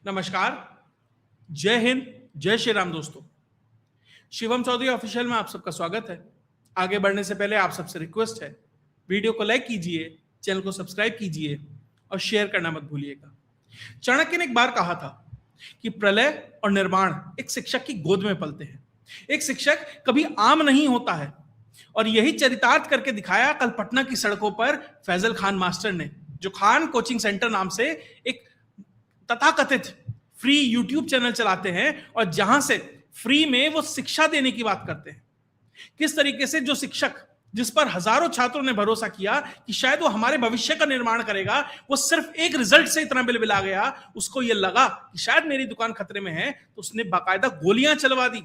नमस्कार, जय हिंद, जय श्री राम दोस्तों। शिवम चौधरी ऑफिशियल में आप सबका स्वागत है। आगे बढ़ने से पहले आप सबसे रिक्वेस्ट है, वीडियो को लाइक कीजिए, चैनल को सब्सक्राइब कीजिए और शेयर करना मत भूलिएगा। चाणक्य ने एक बार कहा था कि प्रलय और निर्माण एक शिक्षक की गोद में पलते हैं। एक शिक्षक कभी आम नहीं होता है और यही चरितार्थ करके दिखाया कल पटना की सड़कों पर फैजल खान मास्टर ने, जो खान कोचिंग सेंटर नाम से एक तथाकथित फ्री यूट्यूब चैनल चलाते हैं और जहां से फ्री में वो शिक्षा देने की बात करते हैं। किस तरीके से जो शिक्षक जिस पर हजारों छात्रों ने भरोसा किया कि शायद वो हमारे भविष्य का निर्माण करेगा, वो सिर्फ एक रिजल्ट से इतना बिलबिला गया, उसको ये लगा कि शायद मेरी दुकान खतरे में है, तो उसने बाकायदा गोलियां चलवा दी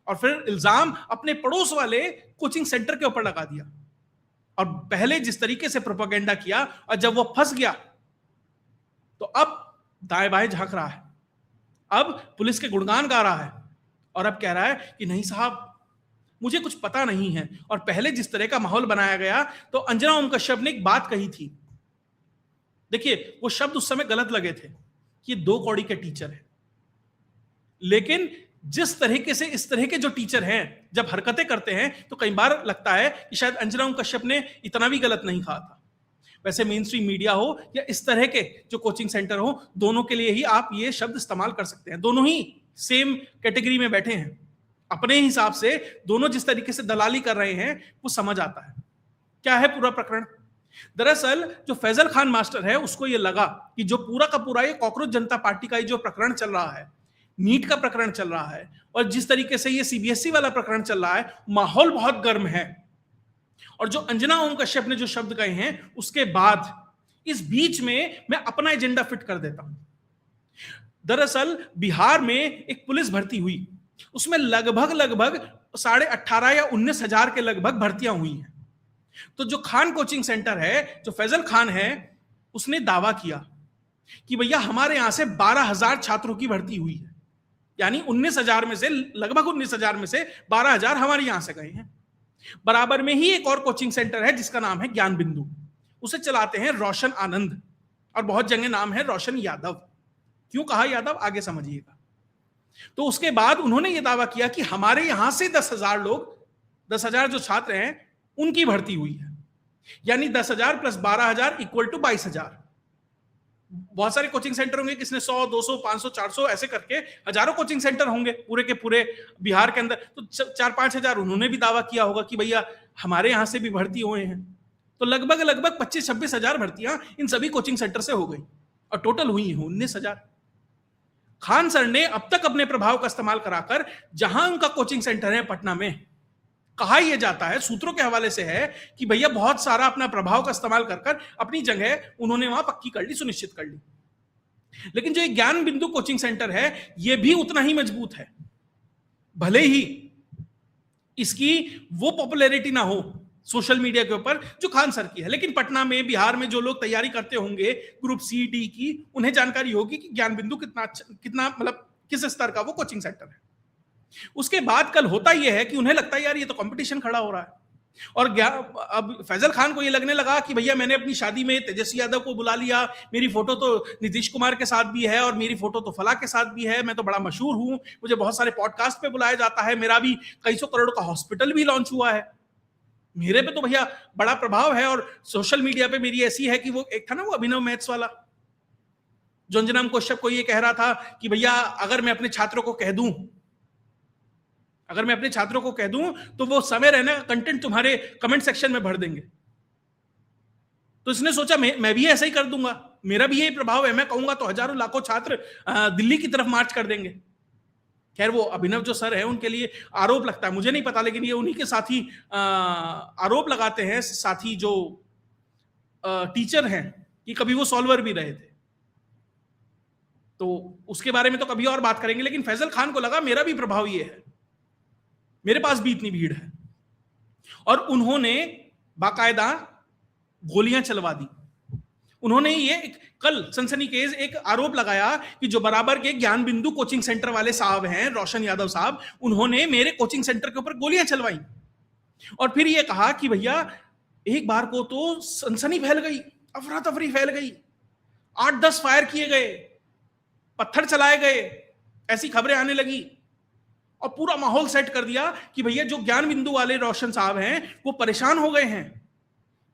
और फिर इल्जाम अपने पड़ोस वाले कोचिंग सेंटर के ऊपर लगा दिया। और पहले जिस तरीके से प्रोपेगेंडा किया और जब वो फंस गया तो अब दाएं बाएं झांक रहा है, अब पुलिस के गुणगान गा रहा है और अब कह रहा है कि नहीं साहब, मुझे कुछ पता नहीं है। और पहले जिस तरह का माहौल बनाया गया, तो अंजना ओम कश्यप ने एक बात कही थी। देखिए, वो शब्द उस समय गलत लगे थे कि ये 2 कौड़ी के टीचर है, लेकिन जिस तरीके से इस तरह के जो टीचर हैं जब हरकतें करते हैं तो कई बार लगता है कि शायद अंजना ओम कश्यप ने इतना भी गलत नहीं कहा था। वैसे मेन स्ट्रीम मीडिया हो या इस तरह के जो कोचिंग सेंटर हो, दोनों के लिए ही आप ये शब्द इस्तेमाल कर सकते हैं। दोनों ही सेम कैटेगरी में बैठे हैं। अपने हिसाब से दोनों जिस तरीके से दलाली कर रहे हैं वो समझ आता है। क्या है पूरा प्रकरण? दरअसल जो फैजल खान मास्टर है, उसको ये लगा कि जो पूरा का पूरा ये कॉकरोच जनता पार्टी का जो प्रकरण चल रहा है, नीट का प्रकरण चल रहा है और जिस तरीके से ये सीबीएसई वाला प्रकरण चल रहा है, माहौल बहुत गर्म है। और जो अंजना ओम कश्यप ने जो शब्द कहे हैं, उसके बाद इस बीच में मैं अपना एजेंडा फिट कर देता हूं। दरअसल बिहार में एक पुलिस भर्ती हुई, उसमें लगभग 18,500 या 19,000 के लगभग भर्तियां हुई हैं। तो जो खान कोचिंग सेंटर है, जो फैजल खान है, उसने दावा किया कि भैया हमारे यहां से 12,000 छात्रों की भर्ती हुई है, यानी 19,000 में से, लगभग 19,000 में से 12,000 हमारे यहां से गए हैं। बराबर में ही एक और कोचिंग सेंटर है जिसका नाम है ज्ञान बिंदु, उसे चलाते हैं रोशन आनंद और बहुत जगह नाम है रोशन यादव। क्यों कहा यादव, आगे समझिएगा। तो उसके बाद उन्होंने यह दावा किया कि हमारे यहां से 10,000 लोग, 10,000 जो छात्र हैं उनकी भर्ती हुई है, यानी 10,000 प्लस 12,000 इक्वल टू 22,000। बहुत सारे कोचिंग सेंटर होंगे, किसने 100, 200, 500, 400 ऐसे करके हजारों कोचिंग सेंटर होंगे पूरे के पूरे बिहार के अंदर। तो 4-5 हजार उन्होंने भी दावा किया होगा कि भैया हमारे यहां से भी भर्ती हुए हैं। तो लगभग 25-26 हजार भर्तियां इन सभी कोचिंग सेंटर से हो गई और टोटल हुई है 19,000। खान सर ने अब तक अपने प्रभाव का इस्तेमाल कराकर, जहां उनका कोचिंग सेंटर है पटना में, कहा यह जाता है, सूत्रों के हवाले से है कि भैया बहुत सारा अपना प्रभाव का इस्तेमाल कर अपनी जगह उन्होंने वहां पक्की कर ली, सुनिश्चित कर ली। लेकिन जो एक ज्ञान बिंदु कोचिंग सेंटर है, यह भी उतना ही मजबूत है। भले ही इसकी वो पॉपुलैरिटी ना हो सोशल मीडिया के ऊपर जो खान सर की है, लेकिन पटना में, बिहार में जो लोग तैयारी करते होंगे ग्रुप सी डी की, उन्हें जानकारी होगी कि ज्ञान बिंदु कितना मतलब किस स्तर का वो कोचिंग सेंटर है। उसके बाद कल होता यह है कि उन्हें लगता है यार ये तो कंपटीशन खड़ा हो रहा है, और अब फैजल खान को ये लगने लगा कि भैया मैंने अपनी शादी में तेजस्वी यादव को बुला लिया, मेरी फोटो तो नीतीश कुमार के साथ भी है और मेरी फोटो तो फला के साथ भी है, मैं तो बड़ा मशहूर हूं, मुझे बहुत सारे पॉडकास्ट पे बुलाया जाता है, मेरा भी कई सौ करोड़ का हॉस्पिटल भी लॉन्च हुआ है, मेरे पे तो भैया बड़ा प्रभाव है। और सोशल मीडिया पे मेरी ऐसी है कि वो एक था ना वो अभिनव मैथ्स वाला, जो अंजना कश्यप को ये कह रहा था कि भैया अगर मैं अपने छात्रों को कह दूं तो वो समय रहने का कंटेंट तुम्हारे कमेंट सेक्शन में भर देंगे। तो इसने सोचा मैं भी ऐसा ही कर दूंगा, मेरा भी यही प्रभाव है, मैं कहूंगा तो हजारों लाखों छात्र दिल्ली की तरफ मार्च कर देंगे। खैर वो अभिनव जो सर है उनके लिए आरोप लगता है, मुझे नहीं पता, लेकिन ये उन्हीं के साथी आरोप लगाते हैं, साथी जो टीचर हैं, कि कभी वो सॉल्वर भी रहे थे। तो उसके बारे में तो कभी और बात करेंगे, लेकिन फैजल खान को लगा मेरा भी प्रभाव ये है, मेरे पास भी इतनी भीड़ है, और उन्होंने बाकायदा गोलियां चलवा दी। उन्होंने ये कल सनसनीखेज एक आरोप लगाया कि जो बराबर के ज्ञान बिंदु कोचिंग सेंटर वाले साहब हैं, रोशन यादव साहब, उन्होंने मेरे कोचिंग सेंटर के ऊपर गोलियां चलवाई। और फिर ये कहा कि भैया एक बार को तो सनसनी फैल गई, अफरा तफरी फैल गई, 8-10 फायर किए गए, पत्थर चलाए गए, ऐसी खबरें आने लगी और पूरा माहौल सेट कर दिया कि भैया जो ज्ञान बिंदु वाले रोशन साहब हैं वो परेशान हो गए हैं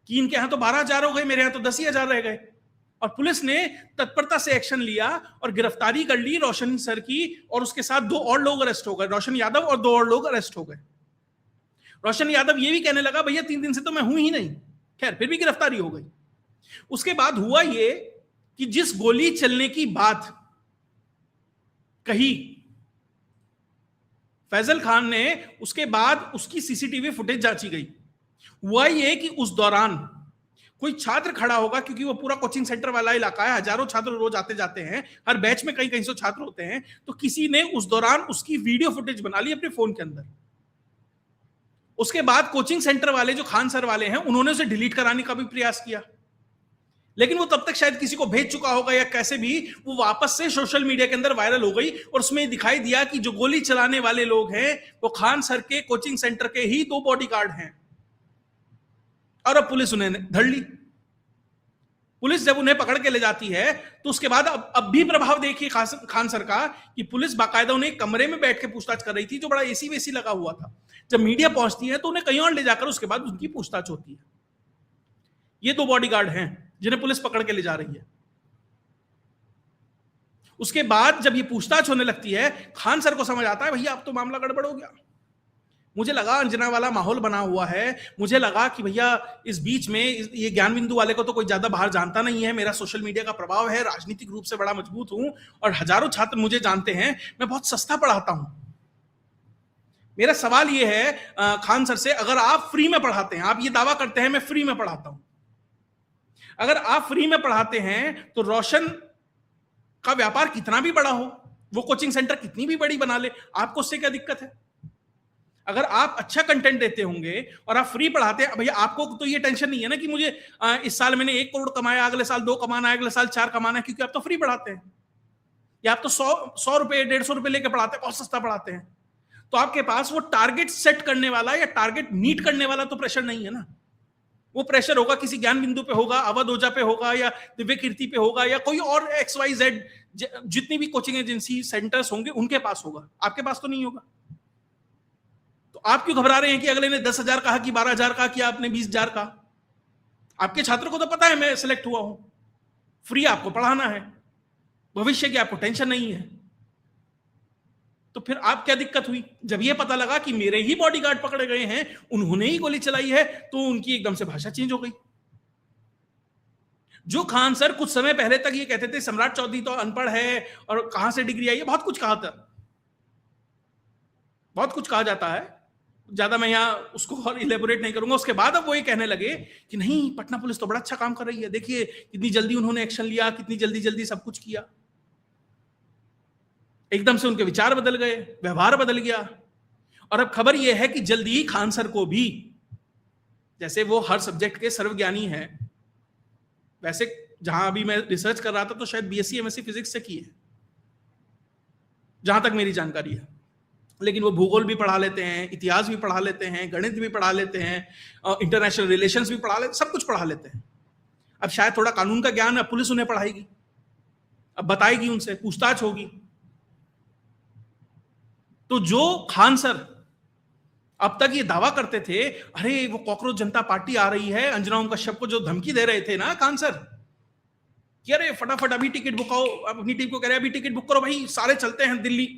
कि इनके यहां तो 12,000 हो गए, मेरे यहां तो 10,000 रह गए। और पुलिस ने तत्परता से एक्शन लिया और गिरफ्तारी कर ली रोशन सर की, और उसके साथ 2 और लोग अरेस्ट हो गए, रोशन यादव और 2 और लोग अरेस्ट हो गए। रोशन यादव ये भी कहने लगा भैया 3 दिन से तो मैं हूं ही नहीं, खैर फिर भी गिरफ्तारी हो गई। उसके बाद हुआ ये कि जिस गोली चलने की बात कही फैजल खान ने, उसके बाद उसकी सीसीटीवी फुटेज जांची गई। हुआ ये कि उस दौरान कोई छात्र खड़ा होगा, क्योंकि वो पूरा कोचिंग सेंटर वाला इलाका है, हजारों छात्र रोज आते जाते हैं, हर बैच में कई कई सौ छात्र होते हैं, तो किसी ने उस दौरान उसकी वीडियो फुटेज बना ली अपने फोन के अंदर। उसके बाद कोचिंग सेंटर वाले जो खान सर वाले हैं उन्होंने उसे डिलीट कराने का भी प्रयास किया, लेकिन वो तब तक शायद किसी को भेज चुका होगा या कैसे भी वो वापस से सोशल मीडिया के अंदर वायरल हो गई, और उसमें दिखाई दिया कि जो गोली चलाने वाले लोग हैं वो खान सर के कोचिंग सेंटर के ही 2 बॉडीगार्ड हैं। और अब पुलिस उन्हें धर ली। पुलिस जब उन्हें पकड़ के ले जाती है तो उसके बाद अब भी प्रभाव देखिए खान सर का, कि पुलिस बाकायदा उन्हें कमरे में बैठ के पूछताछ कर रही थी जो बड़ा एसी वेसी लगा हुआ था। जब मीडिया पहुंचती है तो उन्हें कहीं और ले जाकर उसके बाद उनकी पूछताछ होती है। ये 2 बॉडीगार्ड हैं जिन्हें पुलिस पकड़ के ले जा रही है। उसके बाद जब ये पूछताछ होने लगती है, खान सर को समझ आता है भैया अब तो मामला गड़बड़ हो गया। मुझे लगा अंजना वाला माहौल बना हुआ है, मुझे लगा कि भैया इस बीच में ये ज्ञान बिंदु वाले को तो कोई ज्यादा बाहर जानता नहीं है, मेरा सोशल मीडिया का प्रभाव है, राजनीतिक रूप से बड़ा मजबूत हूं और हजारों छात्र मुझे जानते हैं, मैं बहुत सस्ता पढ़ाता हूं। मेरा सवाल ये है खान सर से, अगर आप फ्री में पढ़ाते हैं, आप ये दावा करते हैं मैं फ्री में पढ़ाता हूं, अगर आप फ्री में पढ़ाते हैं तो रोशन का व्यापार कितना भी बड़ा हो, वो कोचिंग सेंटर कितनी भी बड़ी बना ले, आपको उससे क्या दिक्कत है? अगर आप अच्छा कंटेंट देते होंगे और आप फ्री पढ़ाते हैं, भैया आपको तो ये टेंशन नहीं है ना कि मुझे इस साल मैंने 1 करोड़ कमाया, अगले साल 2 कमाना है, अगले साल 4 कमाना है, क्योंकि आप तो फ्री पढ़ाते हैं, या आप तो 100 रुपए 150 रुपए लेके पढ़ाते हैं, बहुत सस्ता पढ़ाते हैं। तो आपके पास वो टारगेट सेट करने वाला या टारगेट मीट करने वाला तो प्रेशर नहीं है ना। वो प्रेशर होगा किसी ज्ञान बिंदु पे होगा, अवध ओझा पे होगा, या दिव्य कीर्ति पे होगा, या कोई और XYZ जितनी भी कोचिंग एजेंसी सेंटर्स होंगे उनके पास होगा, आपके पास तो नहीं होगा। तो आप क्यों घबरा रहे हैं कि अगले ने 10,000 कहा कि 12,000 कहा कि आपने 20,000 कहा? आपके छात्र को तो पता है मैं सिलेक्ट हुआ हूं, फ्री आपको पढ़ाना है, भविष्य की आपको टेंशन नहीं है। तो फिर आप क्या दिक्कत हुई? जब ये पता लगा कि मेरे ही बॉडीगार्ड पकड़े गए हैं, उन्होंने ही गोली चलाई है, तो उनकी एकदम से भाषा चेंज हो गई। जो खान सर कुछ समय पहले तक ये कहते थे सम्राट चौधरी तो अनपढ़ है और कहां से डिग्री आई है, बहुत कुछ कहा था, बहुत कुछ कहा जाता है, ज्यादा मैं यहां उसको और इलेबोरेट नहीं करूंगा। उसके बाद अब वो ये कहने लगे कि नहीं, पटना पुलिस तो बड़ा अच्छा काम कर रही है, देखिए कितनी जल्दी उन्होंने एक्शन लिया, कितनी जल्दी जल्दी सब कुछ किया। एकदम से उनके विचार बदल गए, व्यवहार बदल गया। और अब खबर यह है कि जल्दी ही खान सर को भी, जैसे वो हर सब्जेक्ट के सर्वज्ञानी हैं, वैसे जहां अभी मैं रिसर्च कर रहा था तो शायद BSc MSc फिजिक्स से की है जहां तक मेरी जानकारी है, लेकिन वो भूगोल भी पढ़ा लेते हैं, इतिहास भी पढ़ा लेते हैं, गणित भी पढ़ा लेते हैं, इंटरनेशनल रिलेशंस भी पढ़ा लेते, सब कुछ पढ़ा लेते हैं। अब शायद थोड़ा कानून का ज्ञान अब पुलिस उन्हें पढ़ाएगी, अब बताएगी, उनसे पूछताछ होगी। तो जो खान सर अब तक ये दावा करते थे, अरे वो कॉकरोच जनता पार्टी आ रही है, अंजना ओम कश्यप को जो धमकी दे रहे थे ना खान सर कि अरे फटाफट अभी टिकट बुक आओ, अपनी टीम को कह रहे अभी टिकट बुक करो भाई, सारे चलते हैं दिल्ली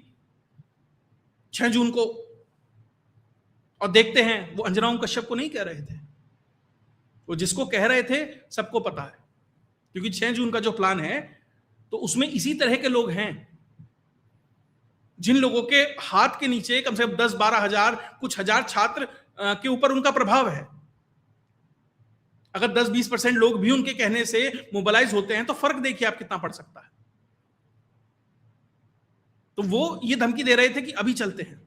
6 जून को और देखते हैं। वो अंजना ओम कश्यप को नहीं कह रहे थे, वो जिसको कह रहे थे सबको पता है, क्योंकि 6 जून का जो प्लान है तो उसमें इसी तरह के लोग हैं, जिन लोगों के हाथ के नीचे कम से कम 10-12 हजार, कुछ हजार छात्र के ऊपर उनका प्रभाव है। अगर 10-20% लोग भी उनके कहने से मोबिलाइज होते हैं तो फर्क देखिए आप कितना पड़ सकता है। तो वो ये धमकी दे रहे थे कि अभी चलते हैं।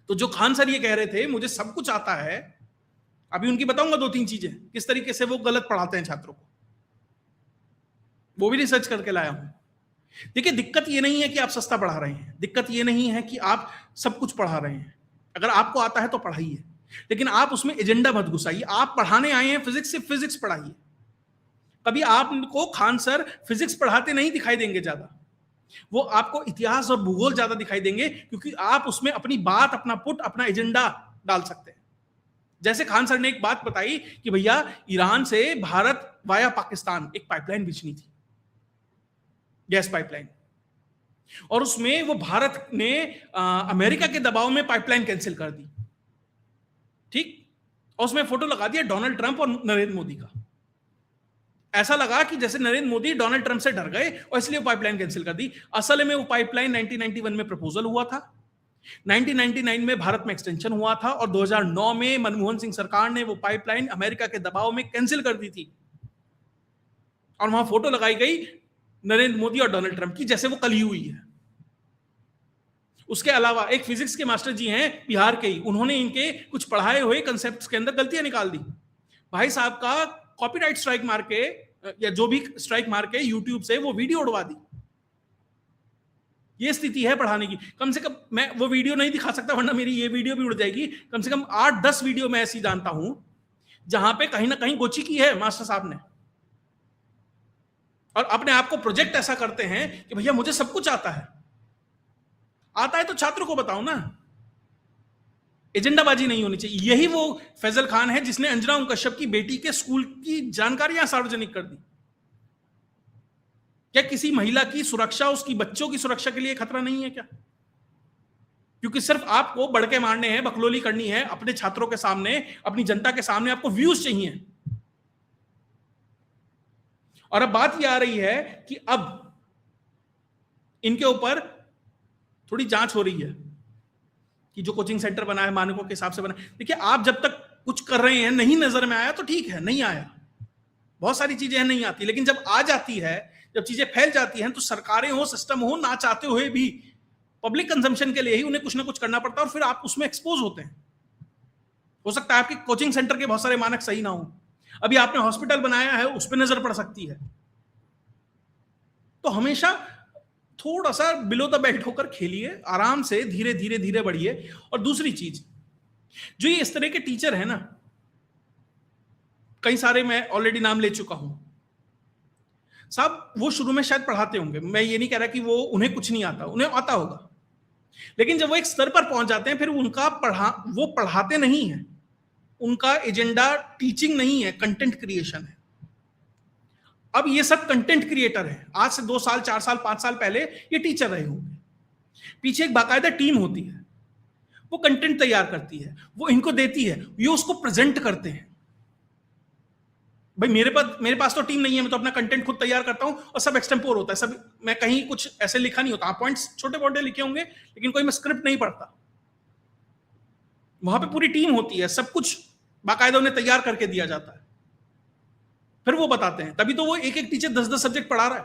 तो जो खान सर ये कह रहे थे मुझे सब कुछ आता है, अभी उनकी बताऊंगा 2-3 चीजें किस तरीके से वो गलत पढ़ाते हैं छात्रों को, वो भी रिसर्च करके लाया हूं। देखिए दिक्कत ये नहीं है कि आप सस्ता पढ़ा रहे हैं, दिक्कत ये नहीं है कि आप सब कुछ पढ़ा रहे हैं। अगर आपको आता है तो पढ़ाइए, लेकिन आप उसमें एजेंडा मत घुसाइए। आप पढ़ाने आए हैं फिजिक्स, से फिजिक्स पढ़ाइए। कभी आपको खान सर फिजिक्स पढ़ाते नहीं दिखाई देंगे ज्यादा, वो आपको इतिहास और भूगोल ज्यादा दिखाई देंगे, क्योंकि आप उसमें अपनी बात, अपना पुट, अपना एजेंडा डाल सकते हैं। जैसे खान सर ने एक बात बताई कि भैया ईरान से भारत वाया पाकिस्तान एक पाइपलाइन बिछनी थी, गैस पाइपलाइन, और उसमें वो भारत ने अमेरिका के दबाव में पाइपलाइन कैंसिल कर दी, ठीक, और उसमें फोटो लगा दिया डोनाल्ड ट्रंप और नरेंद्र मोदी का। ऐसा लगा कि जैसे नरेंद्र मोदी डोनाल्ड ट्रंप से डर गए और इसलिए पाइपलाइन कैंसिल कर दी। असल में वो पाइपलाइन 1991 में प्रपोजल हुआ था, 1999 में भारत में एक्सटेंशन हुआ था, और 2009 में मनमोहन सिंह सरकार ने वो पाइपलाइन अमेरिका के दबाव में कैंसिल कर दी थी। और वहां फोटो लगाई गई नरेंद्र मोदी और डोनाल्ड ट्रंप की, जैसे वो कल ही हुई है। उसके अलावा एक फिजिक्स के मास्टर जी हैं बिहार के ही, उन्होंने इनके कुछ पढ़ाए हुए कंसेप्ट के अंदर गलतियां निकाल दी। भाई साहब का कॉपीराइट स्ट्राइक मार के, या जो भी स्ट्राइक मार के यूट्यूब से वो वीडियो उड़वा दी। ये स्थिति है पढ़ाने की। कम से कम मैं वो वीडियो नहीं दिखा सकता, वरना मेरी ये वीडियो भी उड़ जाएगी। कम से कम 8-10 वीडियो मैं ऐसी जानता हूं जहां पे कहीं ना कहीं गोची की है मास्टर साहब ने, और अपने आप को प्रोजेक्ट ऐसा करते हैं कि भैया मुझे सब कुछ आता है। आता है तो छात्रों को बताओ ना, एजेंडाबाजी नहीं होनी चाहिए। यही वो फैजल खान है जिसने अंजना ओम कश्यप की बेटी के स्कूल की जानकारियां सार्वजनिक कर दी। क्या किसी महिला की सुरक्षा, उसकी बच्चों की सुरक्षा के लिए खतरा नहीं है क्या? क्योंकि सिर्फ आपको बड़के मारने हैं, बकलोली करनी है अपने छात्रों के सामने, अपनी जनता के सामने, आपको व्यूज चाहिए। और अब बात यह आ रही है कि अब इनके ऊपर थोड़ी जांच हो रही है कि जो कोचिंग सेंटर बना है मानकों के हिसाब से बना। देखिए, आप जब तक कुछ कर रहे हैं नहीं नजर में आया तो ठीक है, नहीं आया, बहुत सारी चीजें नहीं आती, लेकिन जब आ जाती है, जब चीजें फैल जाती हैं, तो सरकारें हो, सिस्टम हो, ना चाहते हुए भी पब्लिक कंजम्पशन के लिए ही उन्हें कुछ ना कुछ करना पड़ता है, और फिर आप उसमें एक्सपोज होते हैं। हो सकता है आपके कोचिंग सेंटर के बहुत सारे मानक सही ना हो, अभी आपने हॉस्पिटल बनाया है उस पर नजर पड़ सकती है। तो हमेशा थोड़ा सा बिलो द बेल्ट होकर खेलिए, आराम से धीरे धीरे धीरे बढ़िए। और दूसरी चीज, जो ये इस तरह के टीचर है ना, कई सारे मैं ऑलरेडी नाम ले चुका हूं साहब, वो शुरू में शायद पढ़ाते होंगे, मैं ये नहीं कह रहा कि वो उन्हें कुछ नहीं आता, उन्हें आता होगा, लेकिन जब वो एक स्तर पर पहुंच जाते हैं, फिर उनका वो पढ़ाते नहीं है, उनका एजेंडा टीचिंग नहीं है, कंटेंट क्रिएशन है। अब ये सब कंटेंट क्रिएटर है, आज से 2 साल 4 साल 5 साल पहले ये टीचर रहे होंगे। पीछे एक बाकायदा टीम होती है, वो कंटेंट तैयार करती है, वो इनको देती है, ये उसको प्रेजेंट करते हैं। भाई मेरे पास तो टीम नहीं है, मैं तो अपना कंटेंट खुद तैयार करता हूं, और सब एक्सटेम्पोर होता है, सब मैं कहीं कुछ ऐसे लिखा नहीं होता। आप पॉइंट्स छोटे मोटे लिखे होंगे, लेकिन कोई मैं स्क्रिप्ट नहीं पढ़ता। वहां पे पूरी टीम होती है, सब कुछ बाकायदा उन्हें तैयार करके दिया जाता है, फिर वो बताते हैं। तभी तो वो एक एक टीचर 10-10 सब्जेक्ट पढ़ा रहा है,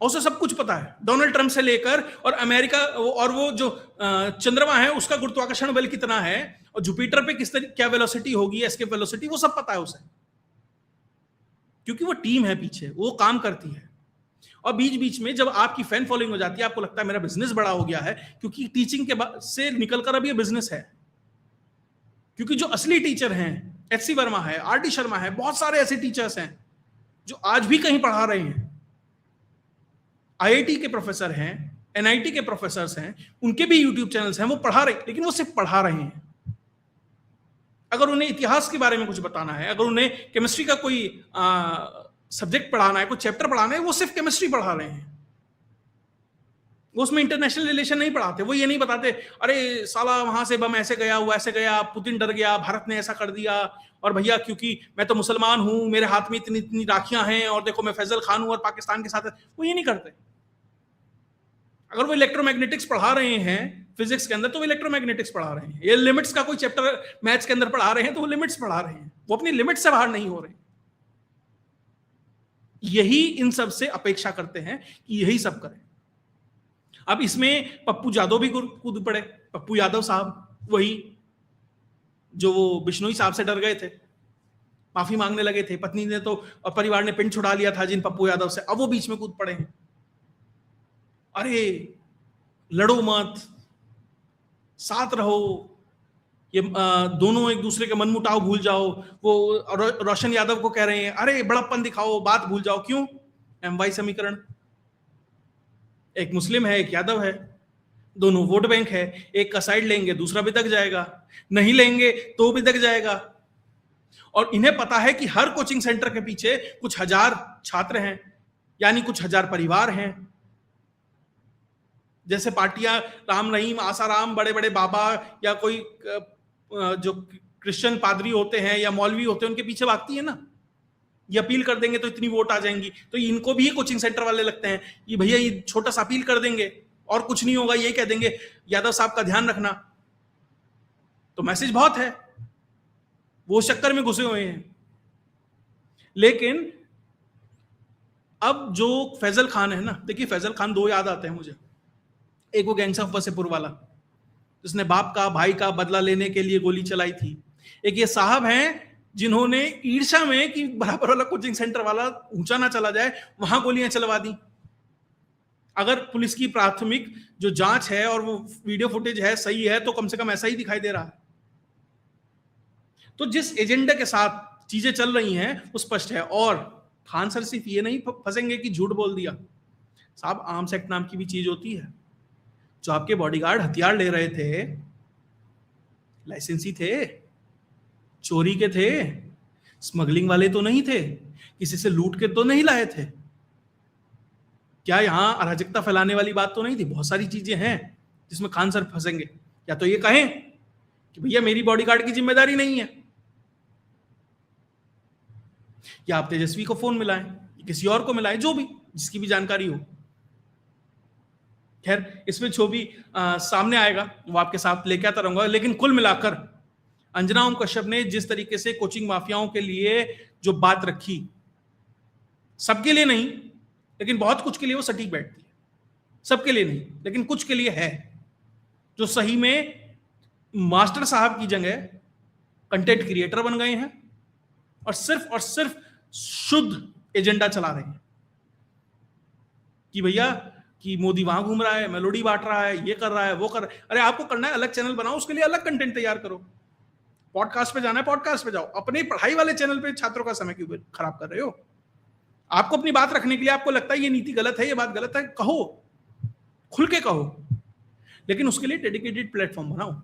और उसे सब कुछ पता है, डोनाल्ड ट्रंप से लेकर, और अमेरिका, और वो जो चंद्रमा है उसका गुरुत्वाकर्षण बल कितना है, और जुपिटर पे किस तरह क्या वेलोसिटी होगी, एस्केप वेलोसिटी, वो सब पता है उसे, क्योंकि वो टीम है पीछे, वो काम करती है। और बीच बीच में जब आपकी फैन फॉलोइंग हो जाती है, आपको लगता है मेरा बिजनेस बड़ा हो गया है, क्योंकि टीचिंग के से निकलकर अब ये बिजनेस है। क्योंकि जो असली टीचर हैं, एच.सी. वर्मा है, आर.डी. शर्मा है, बहुत सारे ऐसे टीचर्स हैं जो आज भी कहीं पढ़ा रहे हैं, आईआईटी के प्रोफेसर हैं, एनआईटी के प्रोफेसर हैं, उनके भी यूट्यूब चैनल्स हैं, वो पढ़ा रहे, लेकिन वो सिर्फ पढ़ा रहे हैं। अगर उन्हें इतिहास के बारे में कुछ बताना है, अगर उन्हें केमिस्ट्री का कोई सब्जेक्ट पढ़ाना है, कोई चैप्टर पढ़ाना है, वो सिर्फ केमिस्ट्री पढ़ा रहे हैं, वो उसमें इंटरनेशनल रिलेशन नहीं पढ़ाते। वो ये नहीं बताते अरे साला वहां से बम ऐसे गया, वो ऐसे गया, पुतिन डर गया, भारत ने ऐसा कर दिया, और भैया क्योंकि मैं तो मुसलमान हूं, मेरे हाथ में इतनी इतनी राखियां हैं, और देखो मैं फैजल खान हूं और पाकिस्तान के साथ है। वो ये नहीं करते। अगर वो इलेक्ट्रोमैग्नेटिक्स पढ़ा रहे हैं फिजिक्स के अंदर, तो वो इलेक्ट्रोमैग्नेटिक्स पढ़ा रहे हैं। ये लिमिट्स का कोई चैप्टर मैथ्स के अंदर पढ़ा रहे हैं, तो वो लिमिट्स पढ़ा रहे हैं, वो अपनी लिमिट से बाहर नहीं हो रहे। यही इन सब से अपेक्षा करते हैं कि यही सब करें। अब इसमें पप्पू यादव भी कूद पड़े। पप्पू यादव साहब, वही जो वो बिश्नोई साहब से डर गए थे, माफी मांगने लगे थे, पत्नी ने तो और परिवार ने पिंड छुड़ा लिया था जिन पप्पू यादव से, अब वो बीच में कूद पड़े हैं। अरे लड़ो मत, साथ रहो, ये दोनों एक दूसरे के मनमुटाव भूल जाओ। वो रोशन यादव को कह रहे हैं अरे बड़प्पन दिखाओ, बात भूल जाओ। क्यों? MY समीकरण। एक मुस्लिम है, एक यादव है, दोनों वोट बैंक है, एक का साइड लेंगे दूसरा भी दक जाएगा, नहीं लेंगे तो भी दक जाएगा। और इन्हें पता है कि हर कोचिंग सेंटर के पीछे कुछ हजार छात्र हैं, यानी कुछ हजार परिवार हैं। जैसे पार्टियां राम रहीम, आसाराम, बड़े बड़े बाबा या कोई जो क्रिश्चियन पादरी होते हैं या मौलवी होते हैं उनके पीछे भागती है ना, ये अपील कर देंगे तो इतनी वोट आ जाएंगी, तो इनको भी कोचिंग सेंटर वाले लगते हैं ये भैया ये छोटा सा अपील कर देंगे और कुछ नहीं होगा, ये कह देंगे यादव साहब का ध्यान रखना, तो मैसेज बहुत है, वो चक्कर में घुसे हुए हैं। लेकिन अब जो फैजल खान है ना, देखिए फैजल खान दो याद आते हैं मुझे, एक वो गैंग्स ऑफ वसेपुर वाला जिसने बाप का भाई का बदला लेने के लिए गोली चलाई थी, एक ये साहब हैं जिन्होंने ईर्ष्या में कि बराबर वाला कोचिंग सेंटर वाला ऊंचा ना चला जाए वहां गोलियां चलवा दी। अगर पुलिस की प्राथमिक जो जांच है और वो वीडियो फुटेज है सही है तो कम से कम ऐसा ही दिखाई दे रहा है। तो जिस एजेंडा के साथ चीजें चल रही हैं वो स्पष्ट है। और खान सर सिर्फ ये नहीं फंसेंगे कि झूठ बोल दिया, साहब आर्म्स एक्ट नाम की भी चीज होती है। जो आपके बॉडीगार्ड हथियार ले रहे थे, लाइसेंसी थे, चोरी के थे, स्मगलिंग वाले तो नहीं थे, किसी से लूट के तो नहीं लाए थे, क्या यहां अराजकता फैलाने वाली बात तो नहीं थी। बहुत सारी चीजें हैं जिसमें खान सर फंसेंगे। या तो ये कहें कि भैया मेरी बॉडीगार्ड की जिम्मेदारी नहीं है, या आप तेजस्वी को फोन मिलाएं, किसी और को मिलाएं, जो भी जिसकी भी जानकारी हो। खैर इसमें जो भी सामने आएगा वो आपके साथ लेके आता रहूंगा। लेकिन कुल मिलाकर अंजना ओम कश्यप ने जिस तरीके से कोचिंग माफियाओं के लिए जो बात रखी, सबके लिए नहीं लेकिन बहुत कुछ के लिए वो सटीक बैठती है, सबके लिए नहीं लेकिन कुछ के लिए है, जो सही में मास्टर साहब की जगह कंटेंट क्रिएटर बन गए हैं और सिर्फ शुद्ध एजेंडा चला रहे हैं कि भैया कि मोदी वहां घूम रहा है, मेलोडी बांट रहा है, ये कर रहा है, वो कर रहा है। अरे आपको करना है अलग चैनल बनाओ, उसके लिए अलग कंटेंट तैयार करो। पॉडकास्ट पे जाना है पॉडकास्ट पे जाओ, अपनी पढ़ाई वाले चैनल पे छात्रों का समय क्यों खराब कर रहे हो। आपको अपनी बात रखने के लिए आपको लगता है ये नीति गलत है, ये बात गलत है, कहो, खुल के कहो, लेकिन उसके लिए डेडिकेटेड प्लेटफॉर्म बनाओ।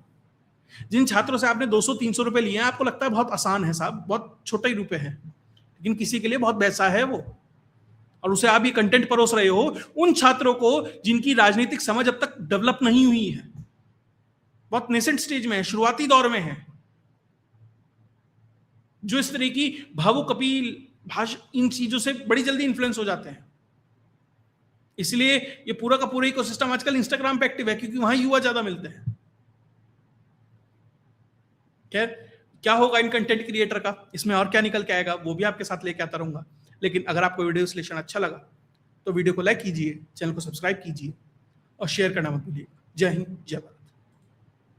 जिन छात्रों से आपने 200-300 रुपए लिए हैं, आपको लगता है बहुत आसान है साहब, बहुत छोटे ही रुपए हैं, लेकिन किसी के लिए बहुत पैसा है वो, और उसे आप ये कंटेंट परोस रहे हो उन छात्रों को जिनकी राजनीतिक समझ अब तक डेवलप नहीं हुई है, बहुत नेसेंट स्टेज में है, शुरुआती दौर में है, जो इस तरह की भावुक अपील भाषा इन चीजों से बड़ी जल्दी इन्फ्लुएंस हो जाते हैं। इसलिए ये पूरा का पूरा इकोसिस्टम आजकल इंस्टाग्राम पे एक्टिव है, क्योंकि वहां युवा ज्यादा मिलते हैं। खैर क्या होगा इन कंटेंट क्रिएटर का, इसमें और क्या निकल के आएगा वो भी आपके साथ लेके आता रहूंगा। लेकिन अगर आपको वीडियो विश्लेषण अच्छा लगा तो वीडियो को लाइक कीजिए, चैनल को सब्सक्राइब कीजिए और शेयर करना मत भूलिए। जय हिंद, जय भारत।